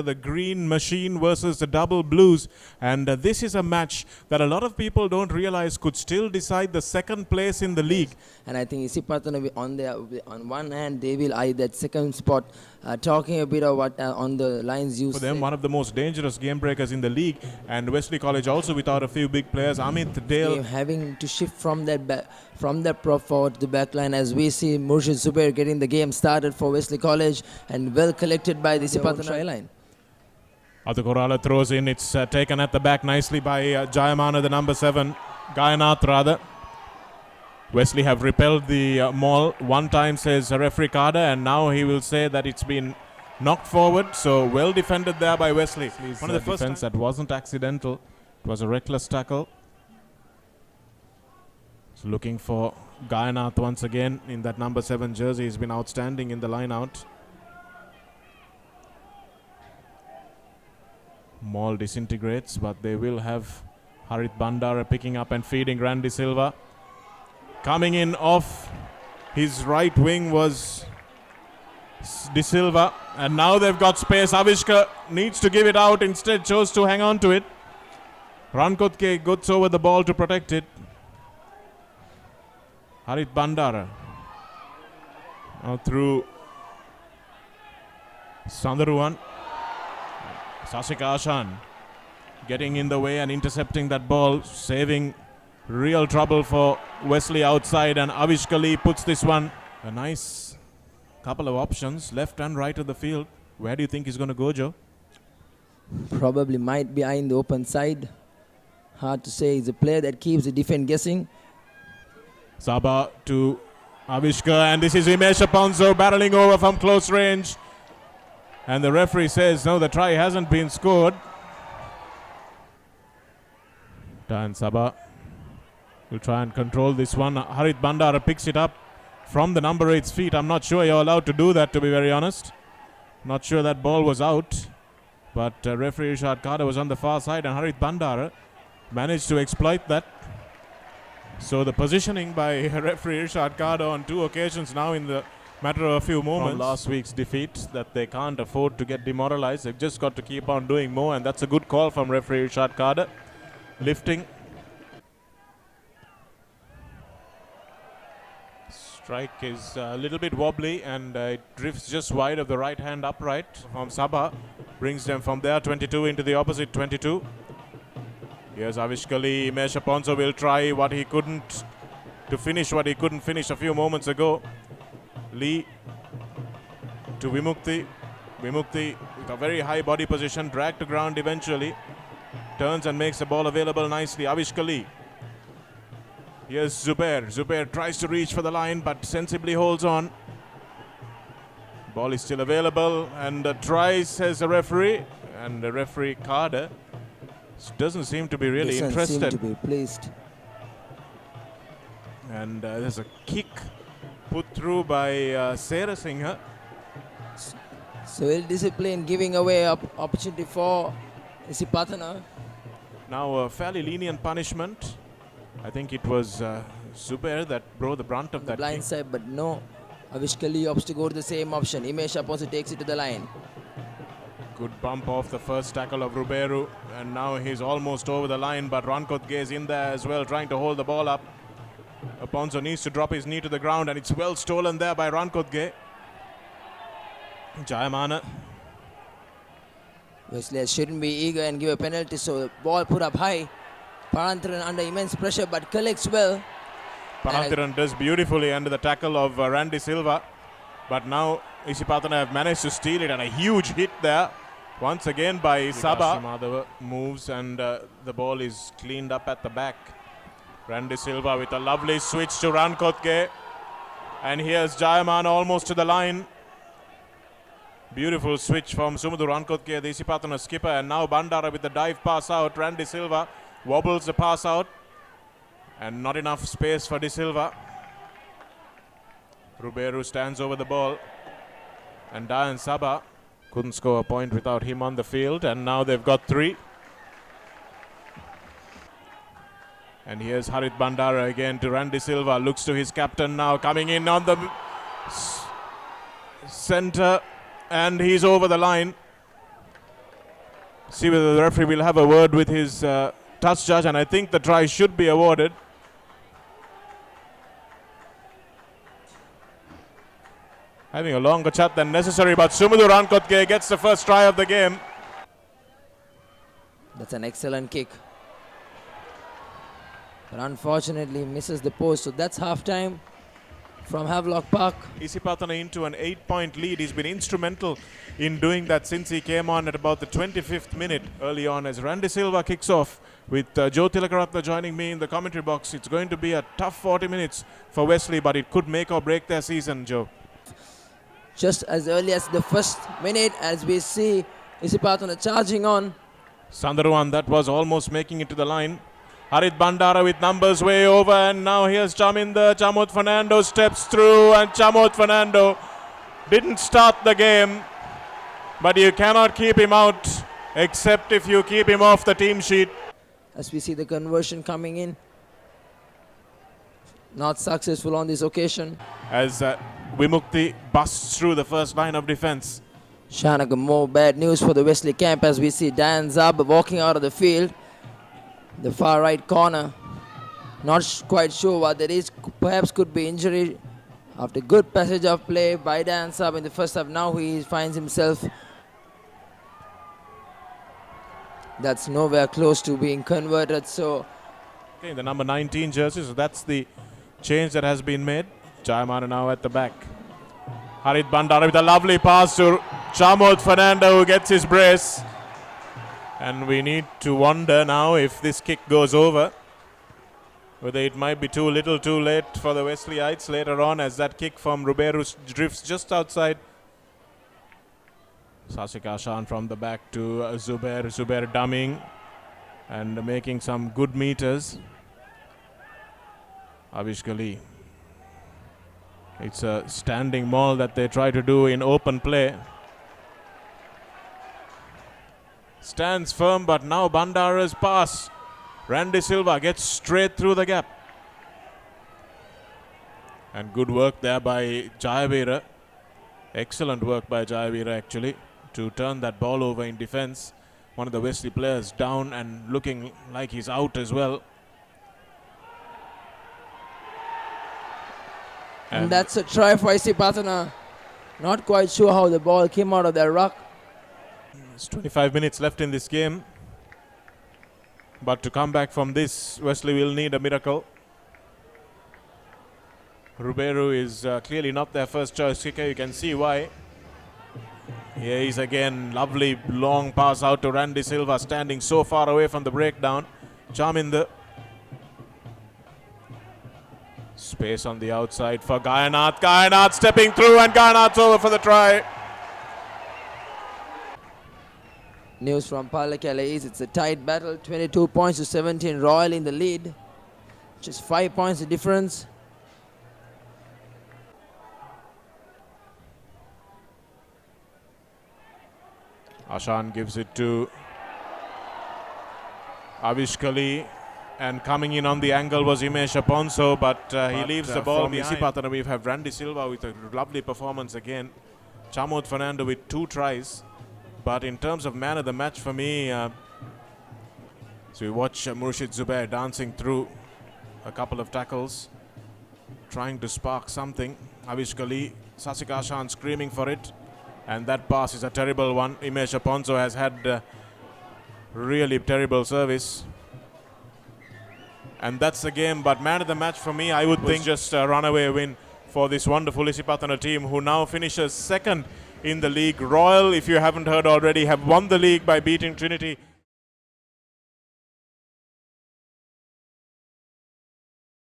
the green machine versus the double blues. And this is a match that a lot of people don't realize could still decide the second place in the league. And I think Isipathana on one hand they will eye that second spot, talking a bit of what on the lines you For them, one of the most dangerous game breakers in the league, and Wesley College also without a few big players. Amit Dale having to shift from that prop forward to the back line, as we see Murshid Zubair getting the game started for Wesley College and well collected by the Isipathana try line. Adakorala throws in, it's taken at the back nicely by Jayamana, the number 7, Gayanath rather. Wesley have repelled the maul one time, says referee Kada, and now he will say that it's been knocked forward. So well defended there by Wesley. One of the first defense that wasn't accidental. It was a reckless tackle. So looking for Gayanath once again in that number 7 jersey. He's been outstanding in the line out. Maul disintegrates, but they will have Harit Bandara picking up and feeding Randy Silva. Coming in off his right wing was De Silva, and now they've got space. Avishka needs to give it out, instead chose to hang on to it. Rankotke gets over the ball to protect it. Harit Bandara now through Sandaruan. Sasika Ashan getting in the way and intercepting that ball, saving real trouble for Wesley outside, and Avishkali puts this one. A nice couple of options, left and right of the field. Where do you think he's going to go, Joe? Probably might behind the open side. Hard to say. He's a player that keeps the defense guessing. Saba to Avishka, and this is Himesh Aponzo barreling over from close range. And the referee says, no, the try hasn't been scored. Dan Saba will try and control this one. Harit Bandara picks it up from the number 8's feet. I'm not sure you're allowed to do that, to be very honest. Not sure that ball was out. But referee Irshad Kada was on the far side, and Harit Bandara managed to exploit that. So the positioning by referee Irshad Kada on 2 occasions now in the matter of a few moments. From last week's defeat, that they can't afford to get demoralized. They've just got to keep on doing more, and that's a good call from referee Irshad Kada. Lifting. Strike is a little bit wobbly, and it drifts just wide of the right hand upright from Sabha. Brings them from there 22 into the opposite 22. Here's Avishkali. Himesh Aponzo will try what he couldn't to finish what he couldn't finish a few moments ago. Lee to Vimukti. Vimukti with a very high body position, dragged to ground eventually. Turns and makes the ball available nicely. Avishkali. Here's Zubair. Zubair tries to reach for the line, but sensibly holds on. Ball is still available, and tries, says the referee. And the referee Kada doesn't seem to be really interested. Doesn't seem to be pleased. And there's a kick put through by Sera Singh. So ill discipline, giving away opportunity for Isipathana. Now a fairly lenient punishment. I think it was Zubair that bore the brunt of that blind kick. side, but no. Avishkali opts to go to the same option. Himesh Aponzo takes it to the line. Good bump off the first tackle of Ruberu, and now he's almost over the line, but Rankotge is in there as well, trying to hold the ball up. Aponzo needs to drop his knee to the ground, and it's well stolen there by Rankotge. Jayamana. Wesley shouldn't be eager and give a penalty, so the ball put up high. Parantharan under immense pressure, but collects well. Parantharan does beautifully under the tackle of Randy Silva, but now Isipathana have managed to steal it, and a huge hit there once again by Saba. Madhava moves, and the ball is cleaned up at the back. Randy Silva with a lovely switch to Rankotge, and here's Jayaman almost to the line. Beautiful switch from Sumudu Rankotge, the Isipathana skipper, and now Bandara with the dive pass out. Randy Silva wobbles the pass out, and not enough space for De Silva. Ruberu stands over the ball, and Dayan Saba couldn't score a point without him on the field, and now they've got 3. And here's Harit Bandara again to Randy Silva, looks to his captain now, coming in on the center, and he's over the line. see whether the referee will have a word with his touch judge, and I think the try should be awarded. Having a longer chat than necessary, but Sumudu Rankotke gets the first try of the game. That's an excellent kick. But unfortunately misses the post, so that's half-time from Havelock Park. Isipathana into an 8-point lead. He's been instrumental in doing that since he came on at about the 25th minute early on as Randy Silva kicks off with Joe Tilakaratna joining me in the commentary box. It's going to be a tough 40 minutes for Wesley, but it could make or break their season, Joe. Just as early as the first minute, as we see Isipathana charging on. Sandaruan, that was almost making it to the line. Harit Bandara with numbers way over, and now here's Chaminda. Chamot Fernando steps through, and Chamot Fernando didn't start the game, but you cannot keep him out except if you keep him off the team sheet. As we see the conversion coming in. Not successful on this occasion. As Vimukti busts through the first line of defense. Shanagam, more bad news for the Wesley camp as we see Dan Zab walking out of the field. The far right corner. Not quite sure what that is. Perhaps could be injury. After good passage of play by Dan Zab in the first half, now he finds himself. That's nowhere close to being converted. So, okay, the number 19 jersey, so that's the change that has been made. Jayamana now at the back. Harit Bandara with a lovely pass to Chamot Fernando, who gets his brace. And we need to wonder now if this kick goes over, whether it might be too little too late for the Wesleyites later on, as that kick from Ruberu drifts just outside. Sasika Shan from the back to Zubair. Zubair dumming and making some good meters. Avishkali. It's a standing maul that they try to do in open play. Stands firm, but now Bandara's pass. Randy Silva gets straight through the gap. And good work there by Jayavira. Excellent work by Jayavira actually to turn that ball over in defense. One of the Wesley players down and looking like he's out as well. and that's a try for Isipathana. Not quite sure how the ball came out of their ruck. There's 25 minutes left in this game. But to come back from this, Wesley will need a miracle. Ruberu is clearly not their first choice kicker. You can see why. Here he's again. Lovely long pass out to Randy Silva, standing so far away from the breakdown. Charminder. Space on the outside for Gayanath. Gayanath stepping through, and Gayanath's over for the try. News from Palakala is it's a tight battle. 22 points to 17. Royal in the lead. Just 5 points the difference. Ashan gives it to Avishkali, and coming in on the angle was Imesh Aponso, but he leaves the ball behind. Isipathana, we have Randy Silva with a lovely performance again. Chamot Fernando with 2 tries. But in terms of man of the match for me, so we watch Murshid Zubair dancing through a couple of tackles, trying to spark something. Avishkali, Sasika Ashan screaming for it. And that pass is a terrible one. Imesh Aponso has had really terrible service. And that's the game. But man of the match for me, I would think just a runaway win for this wonderful Isipathana team, who now finishes second in the league. Royal, if you haven't heard already, have won the league by beating Trinity